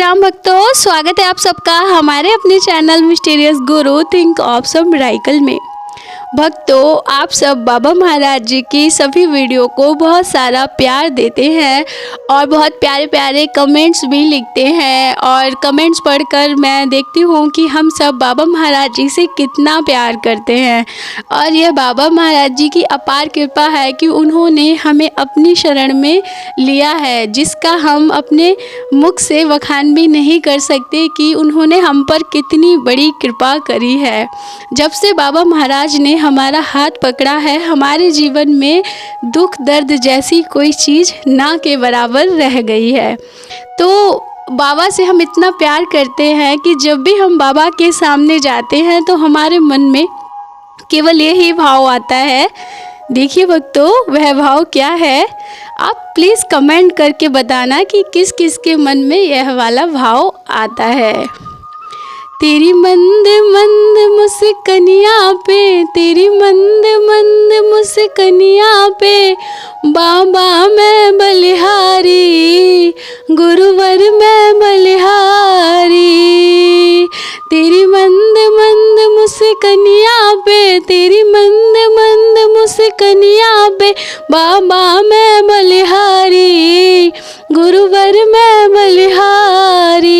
राम भक्तों, स्वागत है आप सबका हमारे अपने चैनल मिस्टीरियस गुरु थिंक ऑसम मिरेकल में। भक्तों, आप सब बाबा महाराज जी की सभी वीडियो को बहुत सारा प्यार देते हैं और बहुत प्यारे प्यारे कमेंट्स भी लिखते हैं और कमेंट्स पढ़कर मैं देखती हूँ कि हम सब बाबा महाराज जी से कितना प्यार करते हैं। और यह बाबा महाराज जी की अपार कृपा है कि उन्होंने हमें अपनी शरण में लिया है, जिसका हम अपने मुख से बखान भी नहीं कर सकते कि उन्होंने हम पर कितनी बड़ी कृपा करी है। जब से बाबा महाराज ने हमारा हाथ पकड़ा है, हमारे जीवन में दुख दर्द जैसी कोई चीज़ ना के बराबर रह गई है। तो बाबा से हम इतना प्यार करते हैं कि जब भी हम बाबा के सामने जाते हैं तो हमारे मन में केवल यही भाव आता है। देखिए भक्तों, वह भाव क्या है, आप प्लीज़ कमेंट करके बताना कि किस किस के मन में यह वाला भाव आता है। तेरी मंद मंद मुस्कनिया पे, तेरी मंद मंद मुस्कनिया पे बाबा मैं बलिहारी, गुरुवर मैं बलिहारी। तेरी मंद मंद मुस्कनिया पे, तेरी मंद मंद मुस्कनिया पे बाबा मैं बलिहारी, गुरुवर मैं बलिहारी।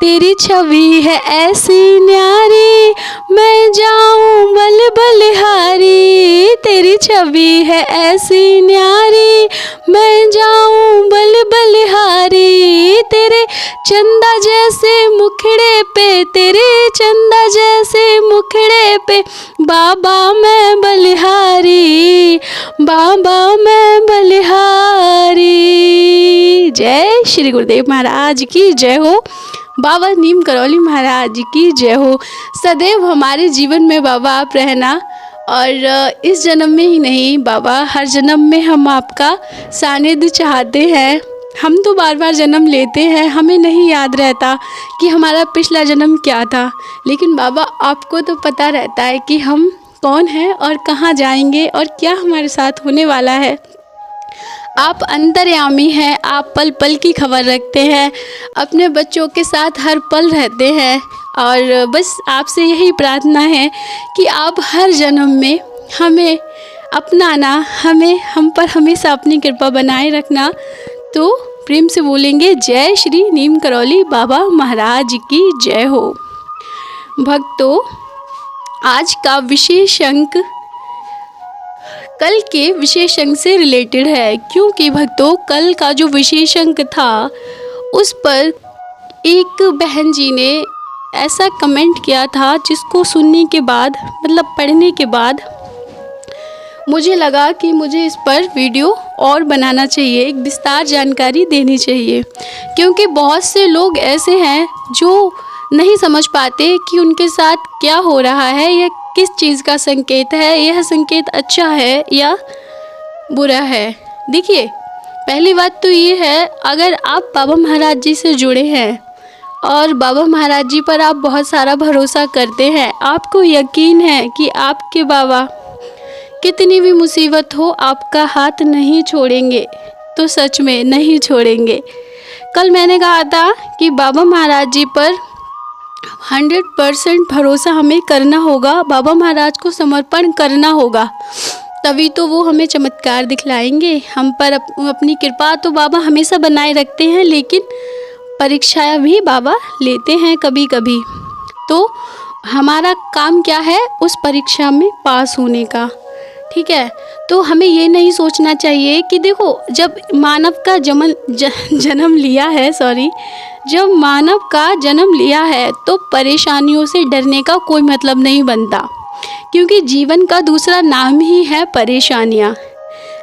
तेरी छवि है ऐसी न्यारी, मैं जाऊं बल बलिहारी। तेरी छवि है ऐसी न्यारी, मैं जाऊं बल बलिहारी। तेरे चंदा जैसे मुखड़े पे, तेरे चंदा जैसे मुखड़े पे बाबा मैं बलिहारी, बाबा मैं बलिहारी। जय श्री गुरुदेव महाराज की जय हो। बाबा नीम करौली महाराज की जय हो। सदैव हमारे जीवन में बाबा आप रहना, और इस जन्म में ही नहीं बाबा, हर जन्म में हम आपका सानिध्य चाहते हैं। हम तो बार बार जन्म लेते हैं, हमें नहीं याद रहता कि हमारा पिछला जन्म क्या था, लेकिन बाबा आपको तो पता रहता है कि हम कौन हैं और कहाँ जाएंगे और क्या हमारे साथ होने वाला है। आप अंतर्यामी हैं, आप पल पल की खबर रखते हैं, अपने बच्चों के साथ हर पल रहते हैं, और बस आपसे यही प्रार्थना है कि आप हर जन्म में हमें अपनाना, हम पर हमेशा अपनी कृपा बनाए रखना। तो प्रेम से बोलेंगे जय श्री नीम करौली बाबा महाराज की जय हो। भक्तों, आज का विशेष अंक कल के विशेष अंक से रिलेटेड है, क्योंकि भक्तों कल का जो विशेष अंक था उस पर एक बहन जी ने ऐसा कमेंट किया था, जिसको सुनने के बाद, मतलब पढ़ने के बाद मुझे लगा कि मुझे इस पर वीडियो और बनाना चाहिए, एक विस्तार जानकारी देनी चाहिए। क्योंकि बहुत से लोग ऐसे हैं जो नहीं समझ पाते कि उनके साथ क्या हो रहा है, या किस चीज़ का संकेत है, यह संकेत अच्छा है या बुरा है। देखिए, पहली बात तो ये है, अगर आप बाबा महाराज जी से जुड़े हैं और बाबा महाराज जी पर आप बहुत सारा भरोसा करते हैं, आपको यकीन है कि आपके बाबा कितनी भी मुसीबत हो आपका हाथ नहीं छोड़ेंगे, तो सच में नहीं छोड़ेंगे। कल मैंने कहा था कि बाबा महाराज जी पर 100% भरोसा हमें करना होगा, बाबा महाराज को समर्पण करना होगा, तभी तो वो हमें चमत्कार दिखलाएंगे। हम पर अपनी कृपा तो बाबा हमेशा बनाए रखते हैं, लेकिन परीक्षा भी बाबा लेते हैं कभी कभी। तो हमारा काम क्या है, उस परीक्षा में पास होने का, ठीक है। तो हमें ये नहीं सोचना चाहिए कि देखो, जब मानव का जन्म लिया है, जब मानव का जन्म लिया है तो परेशानियों से डरने का कोई मतलब नहीं बनता, क्योंकि जीवन का दूसरा नाम ही है परेशानियाँ।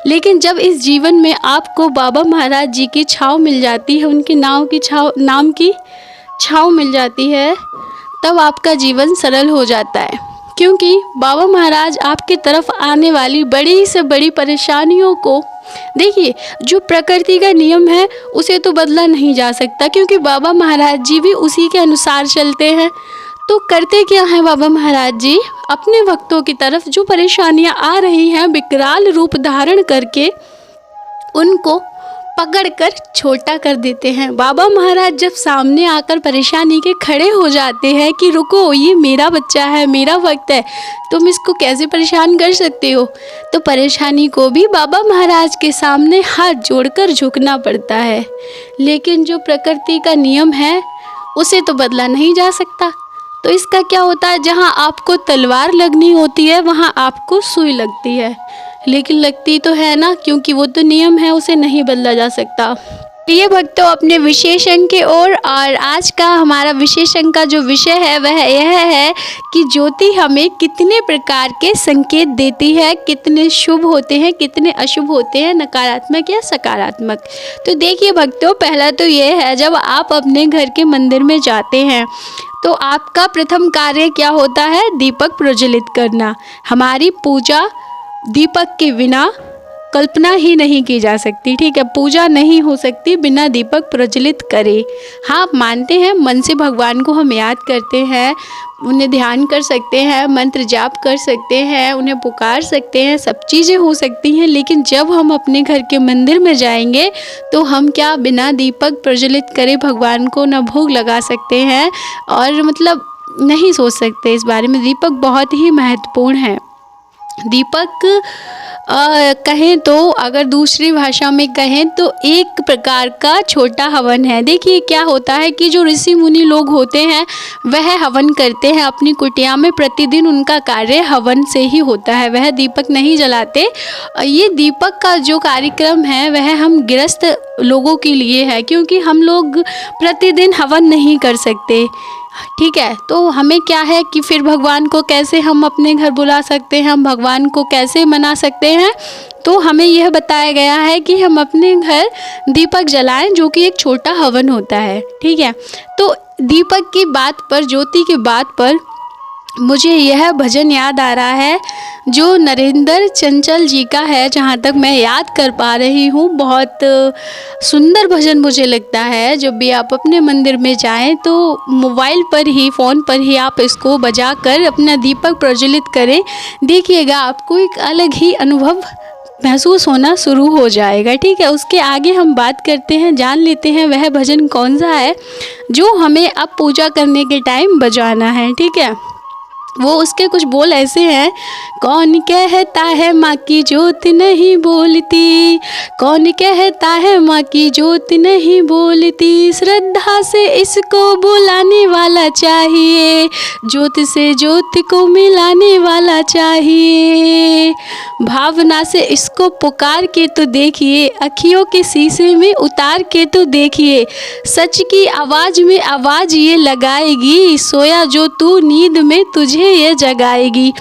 लेकिन जब इस जीवन में आपको बाबा महाराज जी की छाँव मिल जाती है, उनके नाम की छाँव मिल जाती है, तब आपका जीवन सरल हो जाता है। क्योंकि बाबा महाराज आपकी तरफ आने वाली बड़ी से बड़ी परेशानियों को, देखिए, जो प्रकृति का नियम है उसे तो बदला नहीं जा सकता, क्योंकि बाबा महाराज जी भी उसी के अनुसार चलते हैं। तो करते क्या है बाबा महाराज जी, अपने भक्तों की तरफ जो परेशानियां आ रही हैं विकराल रूप धारण करके उनको पकड़कर छोटा कर देते हैं। बाबा महाराज जब सामने आकर परेशानी के खड़े हो जाते हैं कि रुको, ये मेरा बच्चा है, मेरा भक्त है, तुम इसको कैसे परेशान कर सकते हो, तो परेशानी को भी बाबा महाराज के सामने हाथ जोड़कर झुकना पड़ता है। लेकिन जो प्रकृति का नियम है उसे तो बदला नहीं जा सकता। तो इसका क्या होता है, जहाँ आपको तलवार लगनी होती है वहाँ आपको सुई लगती है, लेकिन लगती तो है ना, क्योंकि वो तो नियम है, उसे नहीं बदला जा सकता। प्रिय भक्तों, अपने विशेष अंक की ओर, और आज का हमारा विशेष अंक का जो विषय है वह यह है कि ज्योति हमें कितने प्रकार के संकेत देती है, कितने शुभ होते हैं, कितने अशुभ होते हैं, नकारात्मक या सकारात्मक। तो देखिए भक्तों, पहला तो ये है, जब आप अपने घर के मंदिर में जाते हैं तो आपका प्रथम कार्य क्या होता है, दीपक प्रज्वलित करना। हमारी पूजा दीपक के बिना कल्पना ही नहीं की जा सकती, ठीक है। पूजा नहीं हो सकती बिना दीपक प्रज्वलित करे। हाँ, मानते हैं मन से भगवान को हम याद करते हैं, उन्हें ध्यान कर सकते हैं, मंत्र जाप कर सकते हैं, उन्हें पुकार सकते हैं, सब चीज़ें हो सकती हैं, लेकिन जब हम अपने घर के मंदिर में जाएंगे तो हम क्या बिना दीपक प्रज्वलित करे भगवान को न भोग लगा सकते हैं, और मतलब नहीं सोच सकते इस बारे में। दीपक बहुत ही महत्वपूर्ण है। दीपक कहें तो, अगर दूसरी भाषा में कहें तो एक प्रकार का छोटा हवन है। देखिए क्या होता है कि जो ऋषि मुनि लोग होते हैं वह हवन करते हैं अपनी कुटिया में, प्रतिदिन उनका कार्य हवन से ही होता है, वह दीपक नहीं जलाते। ये दीपक का जो कार्यक्रम है वह हम गृहस्थ लोगों के लिए है, क्योंकि हम लोग प्रतिदिन हवन नहीं कर सकते, ठीक है। तो हमें क्या है कि फिर भगवान को कैसे हम अपने घर बुला सकते हैं, हम भगवान को कैसे मना सकते हैं, तो हमें यह बताया गया है कि हम अपने घर दीपक जलाएं, जो कि एक छोटा हवन होता है, ठीक है। तो दीपक की बात पर, ज्योति की बात पर मुझे यह भजन याद आ रहा है जो नरेंद्र चंचल जी का है, जहाँ तक मैं याद कर पा रही हूँ। बहुत सुंदर भजन मुझे लगता है। जब भी आप अपने मंदिर में जाएं तो मोबाइल पर ही, फ़ोन पर ही आप इसको बजा कर अपना दीपक प्रज्वलित करें, देखिएगा आपको एक अलग ही अनुभव महसूस होना शुरू हो जाएगा, ठीक है। उसके आगे हम बात करते हैं, जान लेते हैं वह भजन कौन सा है जो हमें अब पूजा करने के टाइम बजाना है, ठीक है। वो उसके कुछ बोल ऐसे हैं, कौन कहता है माँ की ज्योत नहीं बोलती, कौन कहता है माँ की ज्योत नहीं बोलती, श्रद्धा से इसको बुलाने वाला चाहिए, ज्योत से ज्योत को मिलाने वाला चाहिए, भावना से इसको पुकार के तो देखिए, अखियों के शीशे में उतार के तो देखिए, सच की आवाज़ में आवाज़ ये लगाएगी, सोया जो तू नींद में तुझे ये जगाएगी,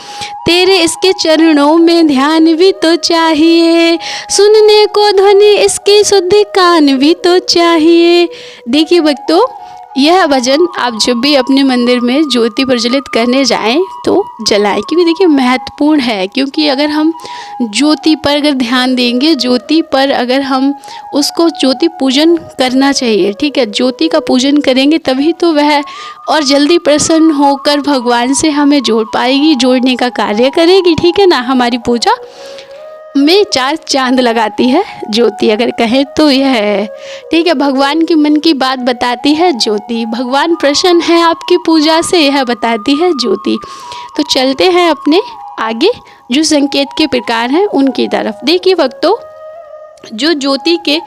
तेरे इसके चरणों में ध्यान भी तो चाहिए, सुनने को ध्वनि इसकी शुद्ध कान भी तो चाहिए। देखिए भक्तों, यह भजन आप जब भी अपने मंदिर में ज्योति प्रज्वलित करने जाएं तो जलाएं, क्योंकि देखिए महत्वपूर्ण है। क्योंकि अगर हम ज्योति पर अगर ध्यान देंगे, ज्योति पर अगर हम उसको ज्योति पूजन करना चाहिए, ठीक है, ज्योति का पूजन करेंगे तभी तो वह और जल्दी प्रसन्न होकर भगवान से हमें जोड़ पाएगी, जोड़ने का कार्य करेगी, ठीक है ना। हमारी पूजा में 4 चांद लगाती है ज्योति, अगर कहें तो यह है, ठीक है। भगवान की मन की बात बताती है ज्योति, भगवान प्रसन्न है आपकी पूजा से, यह बताती है ज्योति। तो चलते हैं अपने आगे जो संकेत के प्रकार हैं उनकी तरफ। देखिए भक्तों, जो ज्योति के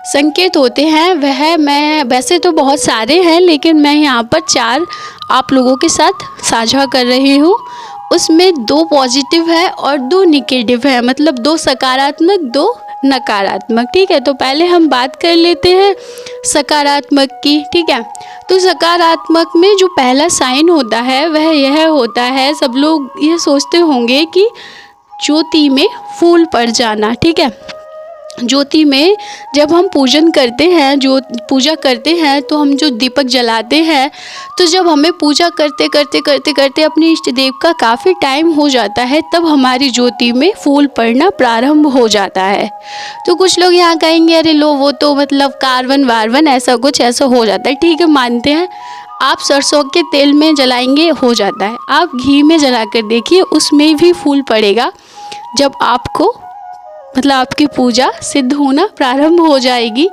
संकेत होते हैं वह, मैं वैसे तो बहुत सारे हैं, लेकिन मैं यहाँ पर 4 आप लोगों के साथ साझा कर रही हूँ। उसमें 2 पॉजिटिव है और 2 निगेटिव है, मतलब 2 सकारात्मक 2 नकारात्मक, ठीक है। तो पहले हम बात कर लेते हैं सकारात्मक की, ठीक है। तो सकारात्मक में जो पहला साइन होता है वह यह होता है, सब लोग यह सोचते होंगे कि ज्योति में फूल पड़ जाना, ठीक है। ज्योति में जब हम पूजन करते हैं, जो पूजा करते हैं, तो हम जो दीपक जलाते हैं, तो जब हमें पूजा करते करते करते करते अपने इष्ट देव का काफ़ी टाइम हो जाता है, तब हमारी ज्योति में फूल पड़ना प्रारंभ हो जाता है। तो कुछ लोग यहाँ कहेंगे अरे लो वो तो मतलब कार्बन वार्बन ऐसा कुछ ऐसा हो जाता है, ठीक है, मानते हैं। आप सरसों के तेल में जलाएंगे हो जाता है, आप घी में जला कर देखिए उसमें भी फूल पड़ेगा। जब आपको मतलब आपकी पूजा सिद्ध होना प्रारंभ हो जाएगी,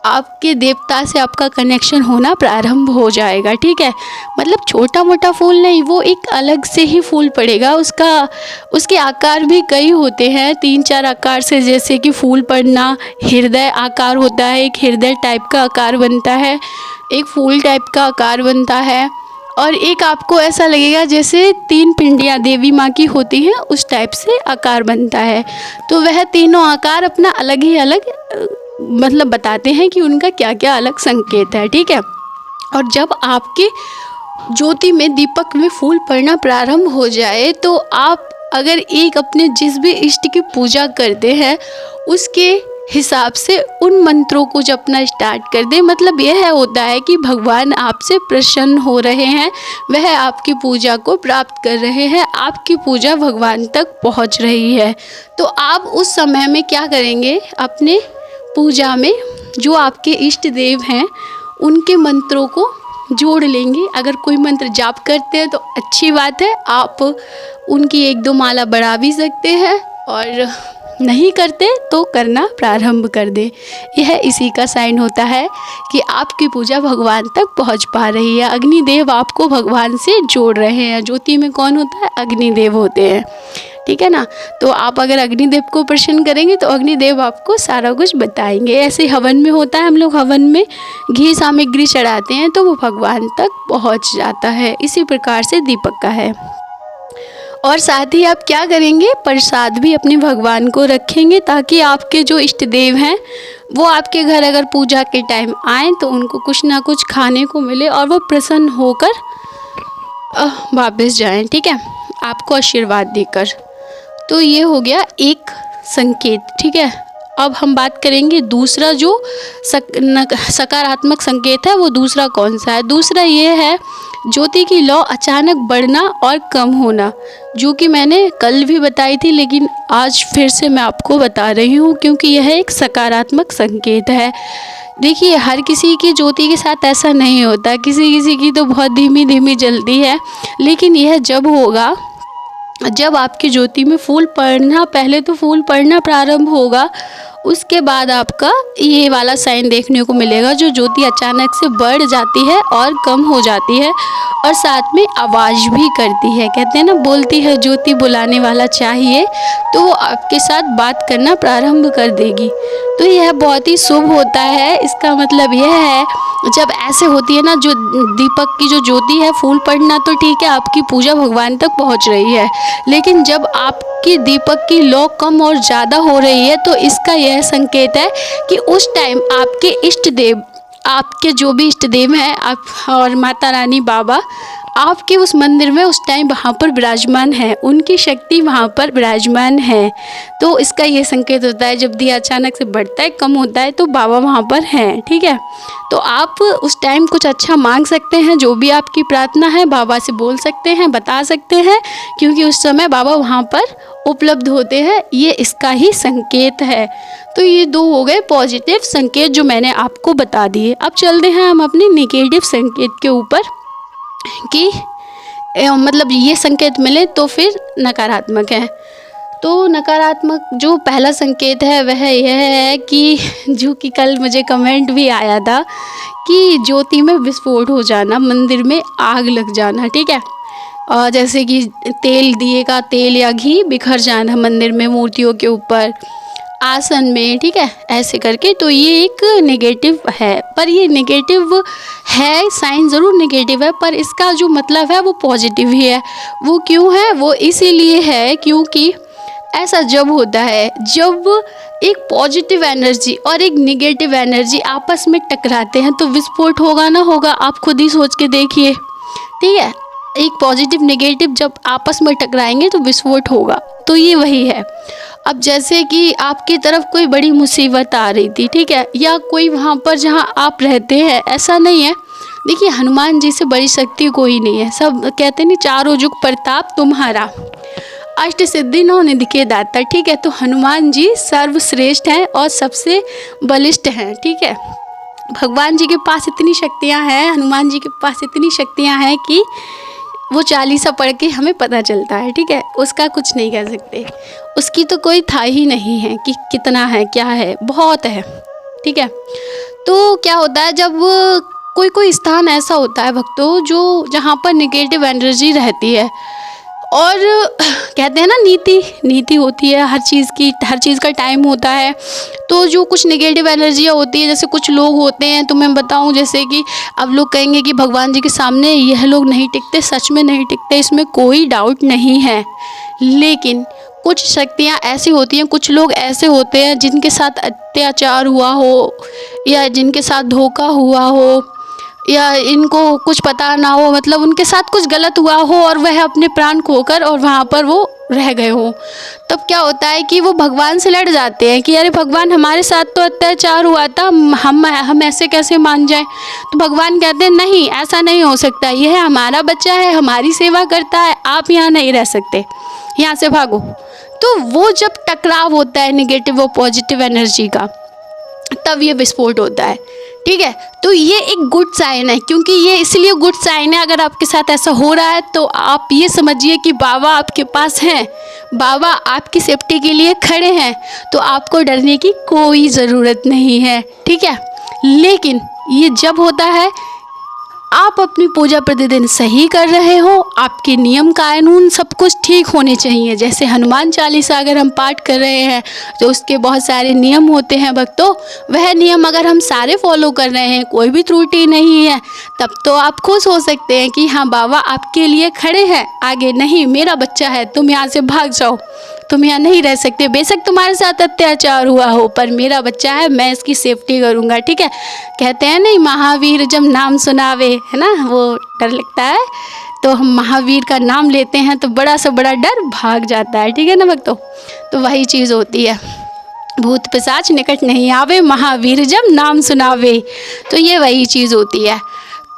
आपके देवता से आपका कनेक्शन होना प्रारंभ हो जाएगा। ठीक है, मतलब छोटा मोटा फूल नहीं, वो एक अलग से ही फूल पड़ेगा। उसके आकार भी कई होते हैं, 3-4 आकार से, जैसे कि फूल पड़ना, हृदय आकार होता है, एक हृदय टाइप का आकार बनता है, एक फूल टाइप का आकार बनता है, और एक आपको ऐसा लगेगा जैसे 3 पिंडियाँ देवी माँ की होती हैं, उस टाइप से आकार बनता है। तो वह तीनों आकार अपना अलग ही अलग मतलब बताते हैं कि उनका क्या क्या अलग संकेत है। ठीक है, और जब आपके ज्योति में, दीपक में फूल पड़ना प्रारंभ हो जाए, तो आप अगर एक अपने जिस भी इष्ट की पूजा करते हैं उसके हिसाब से उन मंत्रों को जपना स्टार्ट कर दें। मतलब यह होता है कि भगवान आपसे प्रसन्न हो रहे हैं, वह आपकी पूजा को प्राप्त कर रहे हैं, आपकी पूजा भगवान तक पहुंच रही है। तो आप उस समय में क्या करेंगे, अपने पूजा में जो आपके इष्ट देव हैं उनके मंत्रों को जोड़ लेंगे। अगर कोई मंत्र जाप करते हैं तो अच्छी बात है, आप उनकी 1-2 माला बढ़ा भी सकते हैं, और नहीं करते तो करना प्रारंभ कर दें। यह इसी का साइन होता है कि आपकी पूजा भगवान तक पहुंच पा रही है। अग्निदेव आपको भगवान से जोड़ रहे हैं। ज्योति में कौन होता है, अग्निदेव होते हैं। ठीक है ना, तो आप अगर अग्निदेव को प्रसन्न करेंगे तो अग्निदेव आपको सारा कुछ बताएंगे। ऐसे हवन में होता है, हम लोग हवन में घी सामग्री चढ़ाते हैं तो वो भगवान तक पहुंच जाता है। इसी प्रकार से दीपक का है। और साथ ही आप क्या करेंगे, प्रसाद भी अपने भगवान को रखेंगे, ताकि आपके जो इष्ट देव हैं वो आपके घर अगर पूजा के टाइम आए तो उनको कुछ ना कुछ खाने को मिले और वो प्रसन्न होकर वापस जाएं। ठीक है, आपको आशीर्वाद देकर। तो ये हो गया एक संकेत। ठीक है, अब हम बात करेंगे दूसरा जो सकारात्मक संकेत है, वो दूसरा कौन सा है। दूसरा ये है ज्योति की लौ अचानक बढ़ना और कम होना, जो कि मैंने कल भी बताई थी, लेकिन आज फिर से मैं आपको बता रही हूँ क्योंकि यह एक सकारात्मक संकेत है। देखिए, हर किसी की ज्योति के साथ ऐसा नहीं होता, किसी किसी की तो बहुत धीमी धीमी जलती है, लेकिन यह जब होगा जब आपकी ज्योति में फूल पड़ना, पहले तो फूल पड़ना प्रारंभ होगा, उसके बाद आपका ये वाला साइन देखने को मिलेगा, जो ज्योति अचानक से बढ़ जाती है और कम हो जाती है, और साथ में आवाज़ भी करती है। कहते हैं ना, बोलती है ज्योति बुलाने वाला चाहिए, तो वो आपके साथ बात करना प्रारंभ कर देगी। तो यह बहुत ही शुभ होता है। इसका मतलब यह है, जब ऐसे होती है ना, जो दीपक की जो ज्योति है, फूल पड़ना तो ठीक है, आपकी पूजा भगवान तक पहुंच रही है, लेकिन जब आपकी दीपक की लौ कम और ज़्यादा हो रही है तो इसका यह संकेत है कि उस टाइम आपके इष्ट देव, आपके जो भी इष्ट देव हैं, आप और माता रानी, बाबा, आपके उस मंदिर में उस टाइम वहाँ पर विराजमान है, उनकी शक्ति वहाँ पर विराजमान है। तो इसका ये संकेत होता है, जब दिया अचानक से बढ़ता है, कम होता है, तो बाबा वहाँ पर हैं। ठीक है, तो आप उस टाइम कुछ अच्छा मांग सकते हैं, जो भी आपकी प्रार्थना है बाबा से बोल सकते हैं, बता सकते हैं, क्योंकि उस समय बाबा वहाँ पर उपलब्ध होते हैं। ये इसका ही संकेत है। तो ये 2 हो गए पॉजिटिव संकेत जो मैंने आपको बता दिए। अब चलते हैं हम अपने नेगेटिव संकेत के ऊपर, कि मतलब ये संकेत मिले तो फिर नकारात्मक है। तो नकारात्मक जो पहला संकेत है वह यह है कि, जो कि कल मुझे कमेंट भी आया था, कि ज्योति में विस्फोट हो जाना, मंदिर में आग लग जाना। ठीक है, और जैसे कि तेल, दिए का तेल या घी बिखर जाना मंदिर में, मूर्तियों के ऊपर, आसन में। ठीक है, ऐसे करके। तो ये एक नेगेटिव है, पर ये नेगेटिव है, साइन ज़रूर नेगेटिव है, पर इसका जो मतलब है वो पॉजिटिव ही है। वो क्यों है, वो इसीलिए है क्योंकि ऐसा जब होता है, जब एक पॉजिटिव एनर्जी और एक नेगेटिव एनर्जी आपस में टकराते हैं तो विस्फोट होगा ना होगा, आप खुद ही सोच के देखिए। ठीक है, एक पॉजिटिव नेगेटिव जब आपस में टकराएंगे तो विस्फोट होगा। तो ये वही है। अब जैसे कि आपकी तरफ कोई बड़ी मुसीबत आ रही थी, ठीक है, या कोई वहाँ पर जहाँ आप रहते हैं, ऐसा नहीं है। देखिए, हनुमान जी से बड़ी शक्ति कोई नहीं है। सब कहते नहीं, चारों जुग प्रताप तुम्हारा, अष्ट सिद्धि नौ निधि के दाता। ठीक है, तो हनुमान जी सर्वश्रेष्ठ हैं और सबसे बलिष्ठ हैं। ठीक है, भगवान जी के पास इतनी शक्तियाँ हैं, हनुमान जी के पास इतनी शक्तियाँ हैं कि वो चालीसा पढ़ के हमें पता चलता है, ठीक है। उसका कुछ नहीं कह सकते, उसकी तो कोई था ही नहीं है कि कितना है क्या है, बहुत है, ठीक है। तो क्या होता है जब कोई कोई स्थान ऐसा होता है भक्तों जो जहाँ पर निगेटिव एनर्जी रहती है, और कहते हैं ना नीति होती है हर चीज़ की, हर चीज़ का टाइम होता है। तो जो कुछ नेगेटिव एनर्जियाँ होती है, जैसे कुछ लोग होते हैं, तो मैं बताऊं जैसे कि अब लोग कहेंगे कि भगवान जी के सामने यह लोग नहीं टिकते, सच में नहीं टिकते, इसमें कोई डाउट नहीं है। लेकिन कुछ शक्तियाँ ऐसी होती हैं, कुछ लोग ऐसे होते हैं जिनके साथ अत्याचार हुआ हो, या जिनके साथ धोखा हुआ हो, या इनको कुछ पता ना हो, मतलब उनके साथ कुछ गलत हुआ हो और वह अपने प्राण खोकर और वहाँ पर वो रह गए हो। तब क्या होता है कि वो भगवान से लड़ जाते हैं कि अरे भगवान, हमारे साथ तो अत्याचार हुआ था, हम ऐसे कैसे मान जाएं। तो भगवान कहते हैं नहीं, ऐसा नहीं हो सकता, यह हमारा बच्चा है, हमारी सेवा करता है, आप यहाँ नहीं रह सकते, यहाँ से भागो। तो वो जब टकराव होता है नेगेटिव और पॉजिटिव एनर्जी का, तब ये विस्फोट होता है, ठीक है। तो ये एक गुड साइन है, क्योंकि ये इसलिए गुड साइन है, अगर आपके साथ ऐसा हो रहा है तो आप ये समझिए कि बाबा आपके पास हैं, बाबा आपकी सेफ्टी के लिए खड़े हैं, तो आपको डरने की कोई ज़रूरत नहीं है, ठीक है। लेकिन ये जब होता है आप अपनी पूजा प्रतिदिन सही कर रहे हो, आपके नियम कानून सब कुछ ठीक होने चाहिए। जैसे हनुमान चालीसा अगर हम पाठ कर रहे हैं तो उसके बहुत सारे नियम होते हैं भक्तों, वह नियम अगर हम सारे फॉलो कर रहे हैं, कोई भी त्रुटि नहीं है, तब तो आप खुश हो सकते हैं कि हाँ बाबा आपके लिए खड़े हैं। आगे नहीं, मेरा बच्चा है, तुम यहाँ से भाग जाओ, तुम यहाँ नहीं रह सकते, बेशक तुम्हारे साथ अत्याचार हुआ हो, पर मेरा बच्चा है, मैं इसकी सेफ्टी करूँगा, ठीक है। कहते हैं नहीं, महावीर जब नाम सुनावे, है ना, वो डर लगता है, तो हम महावीर का नाम लेते हैं तो बड़ा से बड़ा डर भाग जाता है, ठीक है ना भक्तों। तो वही चीज़ होती है, भूत पिशाच निकट नहीं आवे, महावीर जब नाम सुनावे, तो ये वही चीज़ होती है।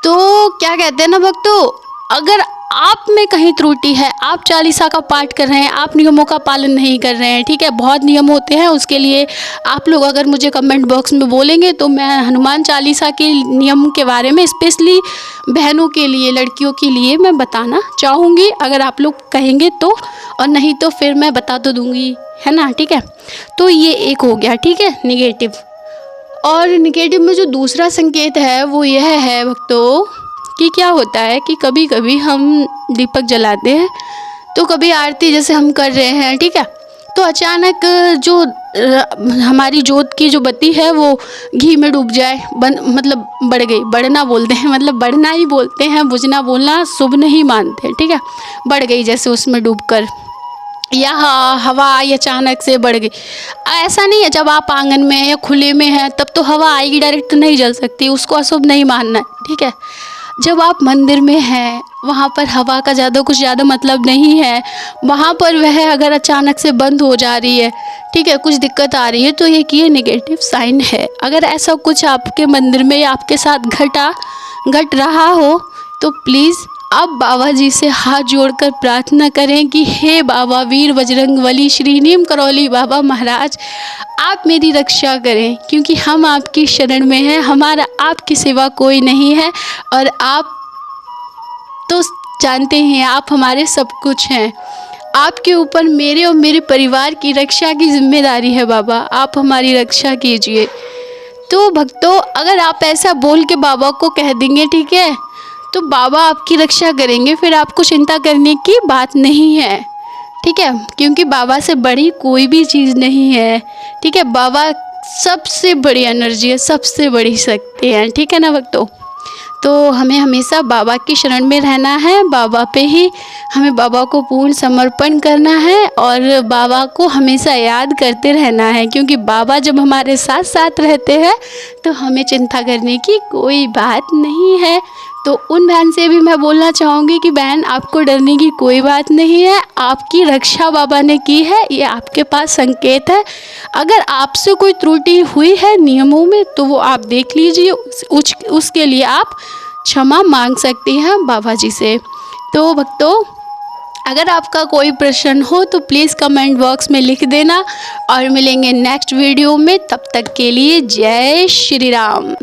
तो क्या कहते हैं ना भक्तों, अगर आप में कहीं त्रुटि है, आप चालीसा का पाठ कर रहे हैं, आप नियमों का पालन नहीं कर रहे हैं, ठीक है, बहुत नियम होते हैं, उसके लिए आप लोग अगर मुझे कमेंट बॉक्स में बोलेंगे तो मैं हनुमान चालीसा के नियम के बारे में स्पेशली बहनों के लिए, लड़कियों के लिए मैं बताना चाहूँगी, अगर आप लोग कहेंगे तो, और नहीं तो फिर मैं बता तो दूँगी, है ना, ठीक है। तो ये एक हो गया, ठीक है, निगेटिव। और निगेटिव में जो दूसरा संकेत है वो यह है भक्तों कि क्या होता है कि कभी कभी हम दीपक जलाते हैं, तो कभी आरती जैसे हम कर रहे हैं, ठीक है, तो अचानक जो हमारी जोत की जो बत्ती है वो घी में डूब जाए, मतलब बढ़ गई, बढ़ना बोलते हैं, मतलब बढ़ना ही बोलते हैं, बुझना बोलना शुभ नहीं मानते, ठीक है, बढ़ गई जैसे उसमें डूबकर, या हवा आई अचानक से बढ़ गई। ऐसा नहीं है, जब आप आंगन में या खुले में हैं तब तो हवा आएगी, डायरेक्ट नहीं जल सकती, उसको अशुभ नहीं मानना है, ठीक है। जब आप मंदिर में हैं, वहाँ पर हवा का कुछ ज़्यादा मतलब नहीं है, वहाँ पर वह अगर अचानक से बंद हो जा रही है, ठीक है, कुछ दिक्कत आ रही है, तो ये नेगेटिव साइन है। अगर ऐसा कुछ आपके मंदिर में या आपके साथ घट रहा हो तो प्लीज़ आप बाबा जी से हाथ जोड़कर प्रार्थना करें कि हे बाबा वीर बजरंगबली श्री नीम करौली बाबा महाराज, आप मेरी रक्षा करें, क्योंकि हम आपकी शरण में हैं, हमारा आपकी सिवा कोई नहीं है, और आप तो जानते हैं आप हमारे सब कुछ हैं। आपके ऊपर मेरे और मेरे परिवार की रक्षा की जिम्मेदारी है बाबा, आप हमारी रक्षा कीजिए। तो भक्तों, अगर आप ऐसा बोल के बाबा को कह देंगे, ठीक है, तो बाबा आपकी रक्षा करेंगे, फिर आपको चिंता करने की बात नहीं है, ठीक है, क्योंकि बाबा से बड़ी कोई भी चीज़ नहीं है, ठीक है। बाबा सबसे बड़ी एनर्जी है, सबसे बड़ी शक्ति है, ठीक है ना भक्तों। तो हमें हमेशा बाबा की शरण में रहना है, बाबा पे ही हमें बाबा को पूर्ण समर्पण करना है, और बाबा को हमेशा याद करते रहना है, क्योंकि बाबा जब हमारे साथ साथ रहते हैं तो हमें चिंता करने की कोई बात नहीं है। तो उन बहन से भी मैं बोलना चाहूँगी कि बहन, आपको डरने की कोई बात नहीं है, आपकी रक्षा बाबा ने की है, ये आपके पास संकेत है। अगर आपसे कोई त्रुटि हुई है नियमों में तो वो आप देख लीजिए, उसके लिए आप क्षमा मांग सकती हैं बाबा जी से। तो भक्तों, अगर आपका कोई प्रश्न हो तो प्लीज़ कमेंट बॉक्स में लिख देना, और मिलेंगे नेक्स्ट वीडियो में, तब तक के लिए जय श्री राम।